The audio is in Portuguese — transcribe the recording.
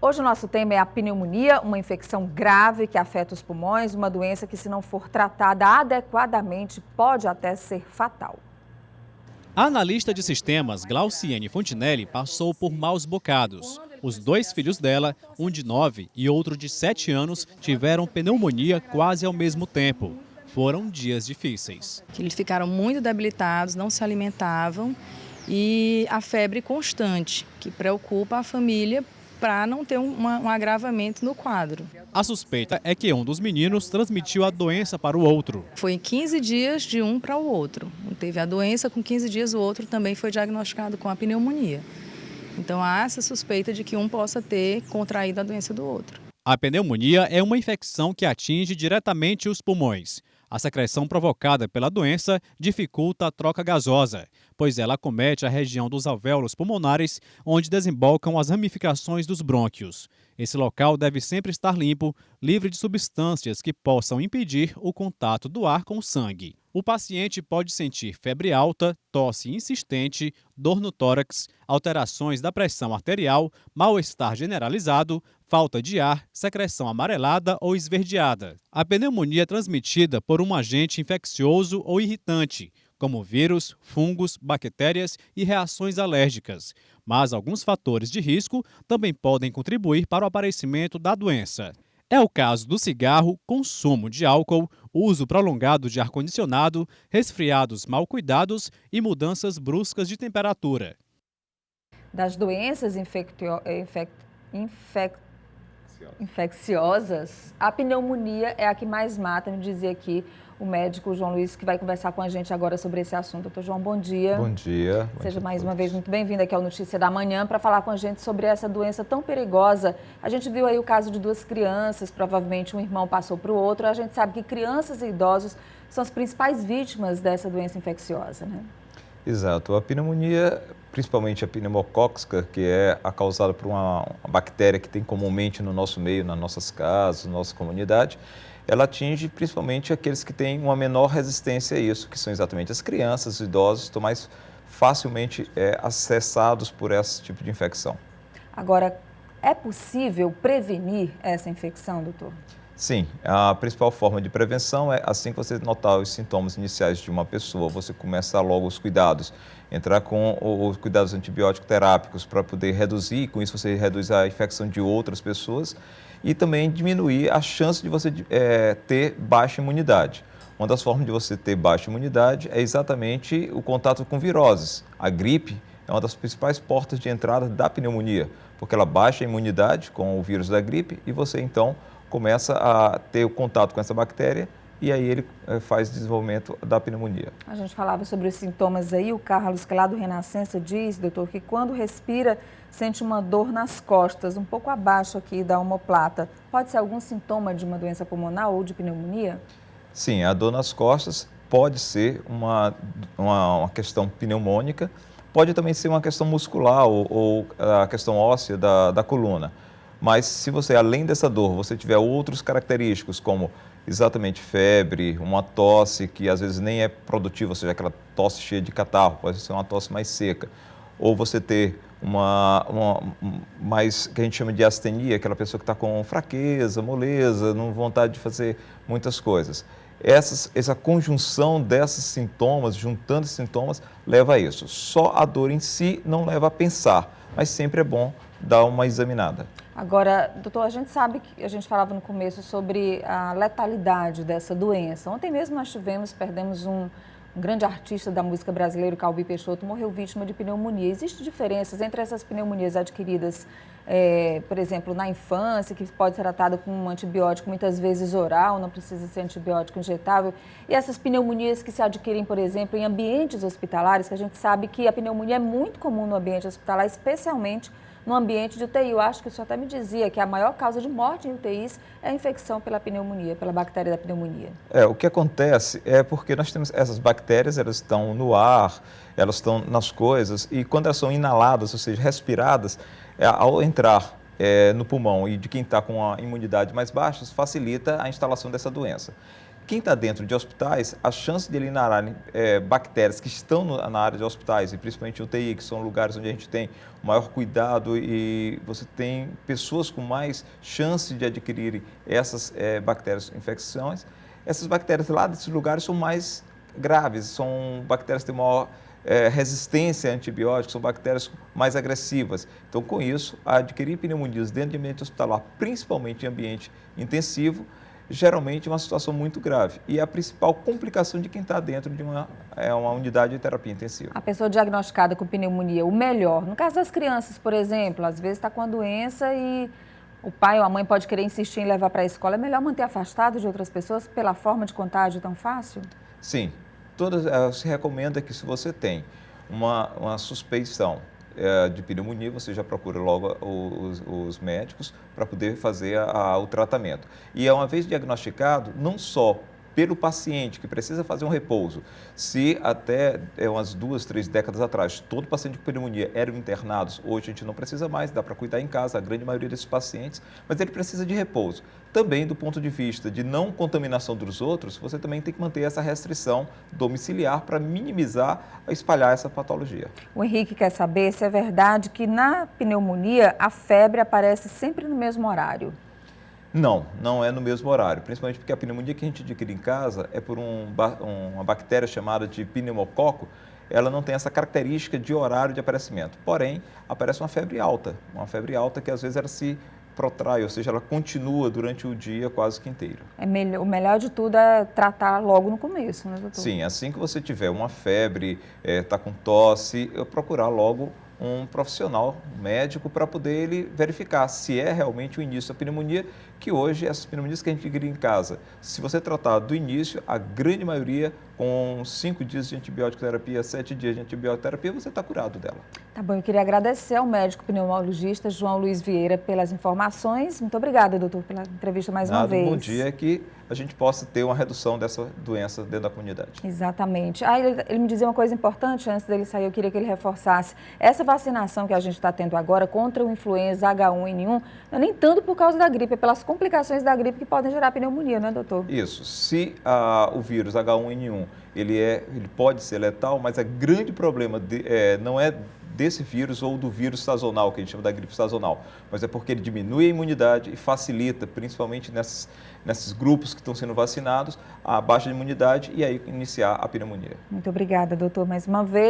Hoje o nosso tema é a pneumonia, uma infecção grave que afeta os pulmões, uma doença que, se não for tratada adequadamente, pode até ser fatal. A analista de sistemas Glauciene Fontinelli passou por maus bocados. Os dois filhos dela, um de 9 e outro de 7 anos, tiveram pneumonia quase ao mesmo tempo. Foram dias difíceis. Eles ficaram muito debilitados, não se alimentavam e a febre constante, que preocupa a família para não ter um agravamento no quadro. A suspeita é que um dos meninos transmitiu a doença para o outro. Foi em 15 dias de um para o outro. Teve a doença, com 15 dias o outro também foi diagnosticado com a pneumonia. Então há essa suspeita de que um possa ter contraído a doença do outro. A pneumonia é uma infecção que atinge diretamente os pulmões. A secreção provocada pela doença dificulta a troca gasosa, pois ela acomete a região dos alvéolos pulmonares, onde desembocam as ramificações dos brônquios. Esse local deve sempre estar limpo, livre de substâncias que possam impedir o contato do ar com o sangue. O paciente pode sentir febre alta, tosse insistente, dor no tórax, alterações da pressão arterial, mal-estar generalizado, falta de ar, secreção amarelada ou esverdeada. A pneumonia é transmitida por um agente infeccioso ou irritante, como vírus, fungos, bactérias e reações alérgicas. Mas alguns fatores de risco também podem contribuir para o aparecimento da doença. É o caso do cigarro, consumo de álcool, uso prolongado de ar-condicionado, resfriados mal cuidados e mudanças bruscas de temperatura. Das doenças infecciosas, a pneumonia é a que mais mata, me dizia aqui o médico João Luiz, que vai conversar com a gente agora sobre esse assunto. Doutor João, bom dia. Bom dia. Seja mais uma vez muito bem-vindo aqui ao Notícia da Manhã para falar com a gente sobre essa doença tão perigosa. A gente viu aí o caso de duas crianças, provavelmente um irmão passou para o outro. A gente sabe que crianças e idosos são as principais vítimas dessa doença infecciosa, né? Exato. A pneumonia, principalmente a pneumocócica, que é a causada por uma bactéria que tem comumente no nosso meio, nas nossas casas, na nossa comunidade, ela atinge principalmente aqueles que têm uma menor resistência a isso, que são exatamente as crianças, os idosos, estão mais facilmente acessados por esse tipo de infecção. Agora, é possível prevenir essa infecção, doutor? Sim, a principal forma de prevenção é assim que você notar os sintomas iniciais de uma pessoa, você começa logo os cuidados, entrar com os cuidados antibiótico-terápicos para poder reduzir, com isso você reduz a infecção de outras pessoas e também diminuir a chance de você ter baixa imunidade. Uma das formas de você ter baixa imunidade é exatamente o contato com viroses. A gripe é uma das principais portas de entrada da pneumonia, porque ela baixa a imunidade com o vírus da gripe e você então começa a ter o contato com essa bactéria e aí ele faz desenvolvimento da pneumonia. A gente falava sobre os sintomas aí, o Carlos, que é lá do Renascença, diz, doutor, que quando respira sente uma dor nas costas, um pouco abaixo aqui da omoplata. Pode ser algum sintoma de uma doença pulmonar ou de pneumonia? Sim, a dor nas costas pode ser uma questão pneumônica, pode também ser uma questão muscular ou a questão óssea da coluna. Mas se você, além dessa dor, você tiver outros característicos, como exatamente febre, uma tosse que às vezes nem é produtiva, ou seja, aquela tosse cheia de catarro, pode ser uma tosse mais seca, ou você ter mais, que a gente chama de astenia, aquela pessoa que está com fraqueza, moleza, não vontade de fazer muitas coisas. Essa conjunção desses sintomas, juntando esses sintomas, leva a isso. Só a dor em si não leva a pensar, mas sempre é bom dar uma examinada. Agora, doutor, a gente sabe que a gente falava no começo sobre a letalidade dessa doença. Ontem mesmo nós perdemos um grande artista da música brasileira, o Calbi Peixoto, morreu vítima de pneumonia. Existem diferenças entre essas pneumonias adquiridas, por exemplo, na infância, que pode ser tratada com um antibiótico muitas vezes oral, não precisa ser antibiótico injetável, e essas pneumonias que se adquirem, por exemplo, em ambientes hospitalares, que a gente sabe que a pneumonia é muito comum no ambiente hospitalar, especialmente no ambiente de UTI. Eu acho que o senhor até me dizia que a maior causa de morte em UTIs é a infecção pela pneumonia, pela bactéria da pneumonia. O que acontece é porque nós temos essas bactérias, elas estão no ar, elas estão nas coisas e quando elas são inaladas, ou seja, respiradas, ao entrar no pulmão e de quem está com a imunidade mais baixa, facilita a instalação dessa doença. Quem está dentro de hospitais, a chance de eliminarem bactérias que estão na área de hospitais, e principalmente UTI, que são lugares onde a gente tem maior cuidado e você tem pessoas com mais chance de adquirirem essas bactérias infecções, essas bactérias lá desses lugares são mais graves, são bactérias que têm maior resistência a antibióticos, são bactérias mais agressivas. Então, com isso, adquirir pneumonias dentro de ambiente hospitalar, principalmente em ambiente intensivo, geralmente é uma situação muito grave e é a principal complicação de quem está dentro de uma unidade de terapia intensiva. A pessoa diagnosticada com pneumonia, o melhor, no caso das crianças, por exemplo, às vezes está com a doença e o pai ou a mãe pode querer insistir em levar para a escola, é melhor manter afastado de outras pessoas pela forma de contágio tão fácil? Sim, se recomenda que se você tem uma suspeição de pneumonia, você já procura logo os médicos para poder fazer o tratamento. E uma vez diagnosticado, não só pelo paciente que precisa fazer um repouso, se até umas 2, 3 décadas atrás todo paciente com pneumonia eram internados, hoje a gente não precisa mais, dá para cuidar em casa, a grande maioria desses pacientes, mas ele precisa de repouso. Também do ponto de vista de não contaminação dos outros, você também tem que manter essa restrição domiciliar para minimizar, espalhar essa patologia. O Henrique quer saber se é verdade que na pneumonia a febre aparece sempre no mesmo horário. Não é no mesmo horário, principalmente porque a pneumonia que a gente adquire em casa é por uma bactéria chamada de pneumococo. Ela não tem essa característica de horário de aparecimento, porém aparece uma febre alta que às vezes ela se protrai, ou seja, ela continua durante o dia quase que inteiro. O melhor de tudo é tratar logo no começo, né, doutor? Sim, assim que você tiver uma febre, está com tosse, procurar logo um profissional, um médico, para poder ele verificar se é realmente o início da pneumonia, que hoje essas pneumonias que a gente cria em casa, se você tratar do início, a grande maioria com 5 dias de antibiótico terapia, 7 dias de antibiótico terapia, você está curado dela. Tá bom, eu queria agradecer ao médico pneumologista João Luiz Vieira pelas informações. Muito obrigada, doutor, pela entrevista mais uma vez. Bom dia, que a gente possa ter uma redução dessa doença dentro da comunidade. Exatamente. Ele me dizia uma coisa importante antes dele sair, eu queria que ele reforçasse. Essa vacinação que a gente está tendo agora contra o influenza H1N1, não é nem tanto por causa da gripe, é pelas complicações da gripe que podem gerar pneumonia, né, doutor? Isso. Se o vírus H1N1, ele pode ser letal, mas o grande problema não é desse vírus ou do vírus sazonal, que a gente chama da gripe sazonal, mas é porque ele diminui a imunidade e facilita, principalmente nesses grupos que estão sendo vacinados, a baixa imunidade e aí iniciar a pneumonia. Muito obrigada, doutor, mais uma vez.